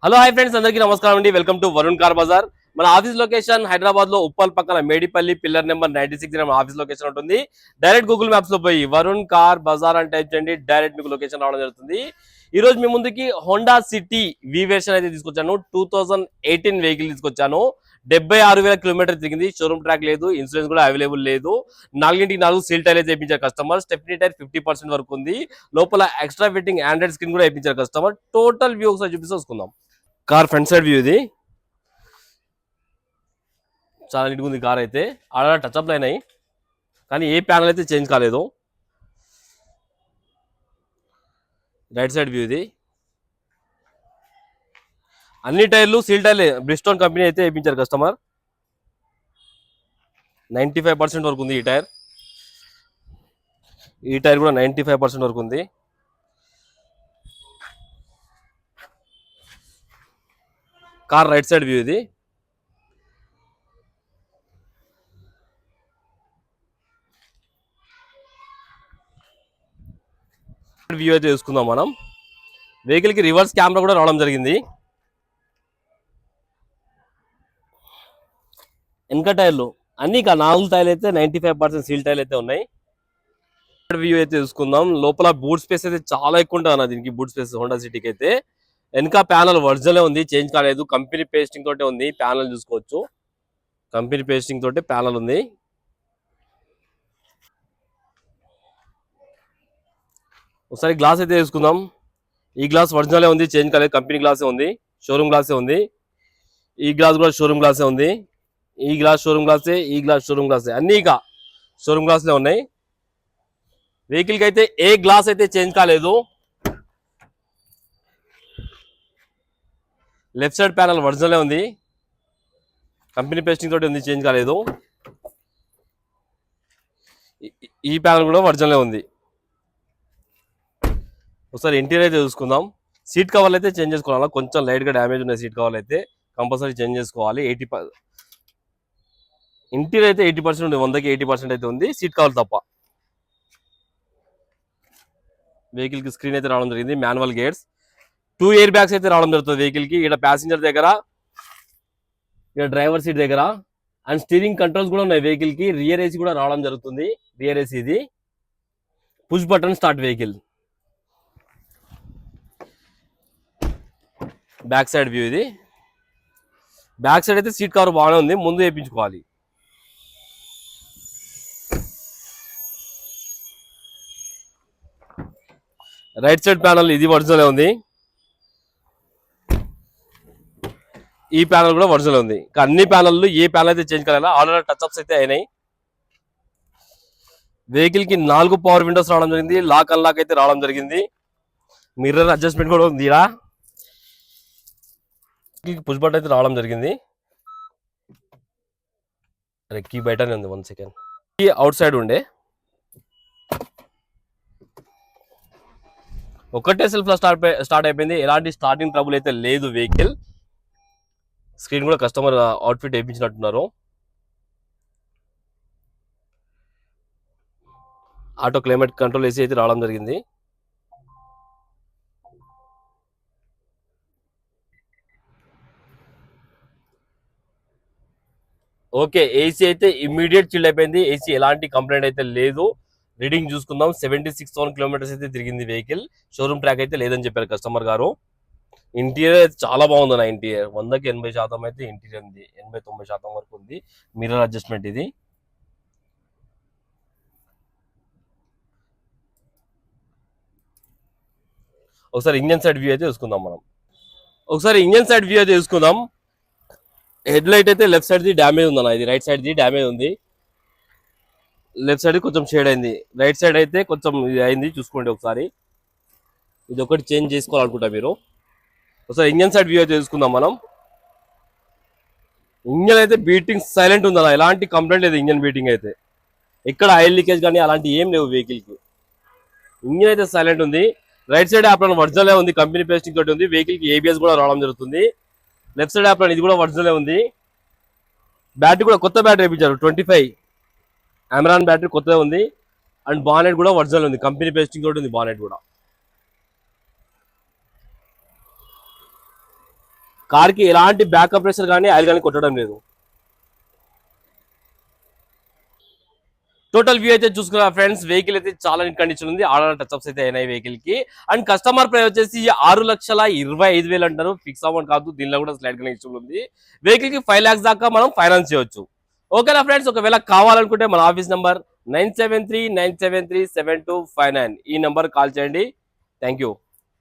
Hello hi friends, అందరికీ నమస్కారం అండి. Welcome to Varun car bazaar. మన ఆఫీస్ లొకేషన్ హైదరాబాద్ లో ఉప్పల్ పక్కన మేడిపల్లి పిల్లర్ నెంబర్ 96 మన ఆఫీస్ లొకేషన్ ఉంటుంది. డైరెక్ట్ గూగుల్ మ్యాప్స్ లో పోయి వరుణ్ కార్ బజార్ అని టైప్ చేయండి, డైరెక్ట్ మీకు లొకేషన్ రావడం జరుగుతుంది. ఈ రోజు మీ ముందుకి హోండా సిటీ వి వెర్షన్ అయితే తీసుకొచ్చాను. 2018 వెహికల్ తీసుకొచ్చాను. 76,000 కిలోమీటర్ తిరిగింది. షోరూమ్ ట్రాక్ లేదు, ఇన్సూరెన్స్ కూడా అవైలబుల్ లేదు. 4x4 సీల్ టైర్ అయితే వేయించారు కస్టమర్. స్టెప్నీ టైర్ 50% వరకు ఉంది. లోపల ఎక్స్ట్రా ఫిట్టింగ్ ఆండ్రాయిడ్ స్క్రీన్ కూడా వేయించారు కస్టమర్. టోటల్ వ్యూ ఒకసారి చూపిస్తే వస్తున్నాం. కార్ ఫ్రంట్ సైడ్ వ్యూ ఇది. చాలా నీట్గా ఉంది కార్ అయితే. ఆడ టచ్అప్లు అయినాయి కానీ ఏ ప్యానల్ అయితే చేంజ్ కాలేదు. రైట్ సైడ్ వ్యూ ఇది. అన్ని టైర్లు సీల్ టైర్లే, బ్రిస్టోన్ కంపెనీ అయితే వేయించారు కస్టమర్. 95% వరకు ఉంది ఈ టైర్. ఈ టైర్ కూడా 95% వరకు ఉంది. కార్ రైట్ సైడ్ వ్యూ ఇది. వ్యూ అయితే చూసుకుందాం మనం. వెహికల్ కి రివర్స్ కెమెరా కూడా రావడం జరిగింది. వెనక టైర్లు అన్ని 4 టైర్లు అయితే 95% సీల్ టైర్లు అయితే ఉన్నాయి. వ్యూ అయితే చూసుకుందాం. లోపల బూట్ స్పేస్ అయితే చాలా ఎక్కువ ఉంటుంది అన్న దీనికి. బూట్ స్పేస్ హోండా సిటీకి అయితే. వెనక ప్యానల్ ఒరిజినల్ ఉంది, చేంజ్ కాలేదు. కంపెనీ పేస్టింగ్ తోటే ఉంది. ప్యానల్ చూసుకోవచ్చు, కంపెనీ పేస్టింగ్ తోటే ప్యానల్ ఉంది. ఒకసారి గ్లాస్ అయితే తీసుకుందాం. ఈ గ్లాస్ ఒరిజినలే ఉంది, చేంజ్ కాలేదు. కంపెనీ గ్లాసే ఉంది, షోరూమ్ గ్లాసే ఉంది. ఈ గ్లాస్ కూడా షోరూమ్ గ్లాసే ఉంది. ఈ గ్లాస్ షోరూమ్ గ్లాసే, ఈ గ్లాస్ షోరూమ్ గ్లాసే, అన్ని ఇక షోరూమ్ గ్లాస్లే ఉన్నాయి. వెహికల్ కి అయితే ఏ గ్లాస్ అయితే చేంజ్ కాలేదు. లెఫ్ట్ సైడ్ ప్యానల్ ఒరిజినలే ఉంది, కంపెనీ పేస్టింగ్ తోటి ఉంది, చేంజ్ కాలేదు. ఈ ప్యానల్ కూడా ఒరిజినలే ఉంది. ఒకసారి ఇంటీరియర్ అయితే చూసుకుందాం. సీట్ కవర్లు అయితే చేంజ్ చేసుకోవాలి. కొంచెం లైట్గా డ్యామేజ్ ఉన్నాయి సీట్ కవర్లు అయితే, కంపల్సరీ చేంజ్ చేసుకోవాలి. ఇంటీరియర్ అయితే 80% ఉంది, 100కి 80% అయితే ఉంది, సీట్ కవర్లు తప్ప. వెహికల్ కి స్క్రీన్ అయితే రావడం జరిగింది. మాన్యువల్ గేట్స్, 2 ఎయిర్ బ్యాగ్స్ అయితే రావడం జరుగుతుంది వెహికల్ కి. ఇక్కడ ప్యాసింజర్ దగ్గర, ఇక్కడ డ్రైవర్ సీట్ దగ్గర, అండ్ స్టీరింగ్ కంట్రోల్స్ కూడా ఉన్నాయి వెహికల్ కి. రియర్ ఏసీ కూడా రావడం జరుగుతుంది. రియర్ ఏసీ ఇది. Push button start vehicle. Back side view ఇది. బ్యాక్ సైడ్ అయితే సీట్ కవర్ బాగానే ఉంది, ముందు వేయించుకోవాలి. రైట్ సైడ్ ప్యానల్ ఇది ఒరిజినల్ ఉంది. ఈ ప్యానల్ కూడా ఒరిజినల్ ఉంది. అన్ని ప్యానల్లు ఏ ప్యానల్ అయితే చేంజ్ కాలేదా, ఆల్రెడీ టచ్అప్స్ అయితే అయినాయి. వెహికల్ కి 4 పవర్ విండోస్ రావడం జరిగింది. లాక్ అన్లాక్ అయితే రావడం జరిగింది. మిర్రర్ అడ్జస్ట్మెంట్ కూడా ఉంది. పుష్ బటన్ అయితే రావడం జరిగింది. అరే కీ బయటనే ఉంది, 1 సెకండ్. కీ అవుట్ సైడ్ ఉండే, ఒకటే సెల్ఫ్ లో స్టార్ట్ అయిపోయింది. ఎలాంటి స్టార్టింగ్ ట్రబుల్ అయితే లేదు వెహికల్. స్క్రీన్ కూడా కస్టమర్ అవుట్ఫిట్ వేయించినట్టున్నారు. ఆటో క్లైమేట్ కంట్రోల్ ఏసీ అయితే రావడం జరిగింది. ఓకే, ఏసీ అయితే ఇమ్మీడియట్ చిల్ అయిపోయింది. ఏసీ ఎలాంటి కంప్లైంట్ అయితే లేదు. రీడింగ్ చూసుకుందాం. 76,000 కిలోమీటర్స్ అయితే తిరిగింది వెహికల్. షోరూమ్ ట్రాక్ అయితే లేదని చెప్పారు కస్టమర్ గారు. ఇంటీరియర్ అయితే చాలా బాగుంది నా. ఇంటీరియర్ 100కి 80% అయితే ఇంటీరియర్ ఉంది, 80-90% వరకు ఉంది. మిర్రర్ అడ్జస్ట్మెంట్ ఇది. ఒకసారి ఇంజన్ సైడ్ వ్యూ అయితే చూసుకుందాం మనం. హెడ్ లైట్ అయితే లెఫ్ట్ సైడ్ ది డ్యామేజ్ ఉందన్న. ఇది రైట్ సైడ్ ది డ్యామేజ్ ఉంది. లెఫ్ట్ సైడ్ కొంచెం షేడ్ అయింది, రైట్ సైడ్ అయితే కొంచెం అయింది. చూసుకోండి ఒకసారి. ఇది ఒకటి చేంజ్ చేసుకోవాలనుకుంటా మీరు. ఒకసారి ఇంజన్ సైడ్ వ్యూ అయితే చూసుకుందాం మనం. ఇంజన్ అయితే బీటింగ్ సైలెంట్ ఉందన్న, ఎలాంటి కంప్లైంట్ లేదు. ఇంజన్ బీటింగ్ అయితే ఎక్కడ ఆయిల్ లీకేజ్ కానీ అలాంటి ఏం లేవు వెహికల్ కి. ఇంజన్ అయితే సైలెంట్ ఉంది. రైట్ సైడ్ యాప్రాన్ ఒరిజినల్ ఉంది, కంపెనీ పేస్టింగ్ తోటి ఉంది. వెహికల్ కి ఏబిఎస్ కూడా రావడం జరుగుతుంది. లెఫ్ట్ సైడ్ యాప్రాన్ ఇది కూడా ఒరిజినల్ ఉంది. బ్యాటరీ కూడా కొత్త బ్యాటరీ వేయించారు, 25 అమెరాన్ బ్యాటరీ కొత్తగా ఉంది. అండ్ బానెట్ కూడా ఒరిజినల్ ఉంది, కంపెనీ పేస్టింగ్ తోటి ఉంది బానెట్ కూడా. కార్ కి ఎలాంటి బ్యాకప్ ప్రెషర్ కానీ ఆయిల్ కానీ కొట్టడం లేదు. టోటల్ వ్యూ అయితే చూసుకున్నా ఫ్రెండ్స్, వెహికల్ అయితే చాలా నీట్ కండిషన్ ఉంది. ఆల్ టచ్అప్స్ అయితే అయినాయి వెహికల్ కి. అండ్ కస్టమర్ ప్రైస్ వచ్చేసి 6,25,000 అంటారు. ఫిక్స్ అమౌంట్ కాదు, దీనిలో కూడా స్లైడ్ కనెక్షన్ ఉంది. వెహికల్ కి 5 lakhs దాకా మనం ఫైనాన్స్ చేయొచ్చు. ఓకేనా ఫ్రెండ్స్, ఒకవేళ కావాలనుకుంటే మన ఆఫీస్ నంబర్ 9739737259 ఈ నంబర్ కాల్ చేయండి. Thank you.